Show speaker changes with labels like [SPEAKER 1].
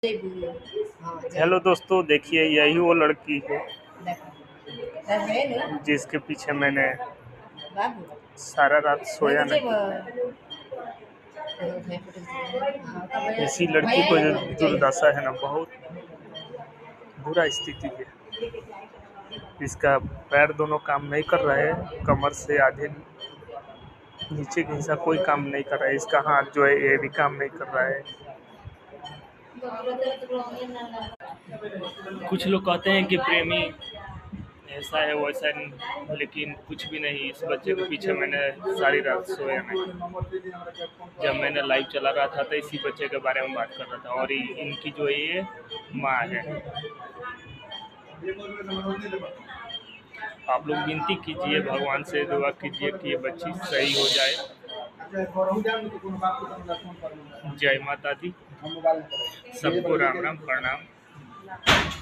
[SPEAKER 1] Hello दोस्तों, देखिए यही वो लड़की है जिसके पीछे मैंने सारा रात सोया नहीं। इसी लड़की को जो दुर्दशा है ना, बहुत बुरा स्थिति है। इसका पैर दोनों काम नहीं कर रहा है, कमर से आधे नीचे का हिस्सा कोई काम नहीं कर रहा है। इसका हाथ जो है ये भी काम नहीं कर रहा है। कुछ लोग कहते हैं कि प्रेमी ऐसा है वैसा नहीं, लेकिन कुछ भी नहीं। इस बच्चे के पीछे मैंने सारी रात सोया नहीं। जब मैंने लाइव चला रहा था तो इसी बच्चे के बारे में बात कर रहा था, और इनकी जो ये माँ है। आप लोग विनती कीजिए, भगवान से दुआ कीजिए कि ये बच्ची सही हो जाए। जय माता दी, सबको राम राम प्रणाम।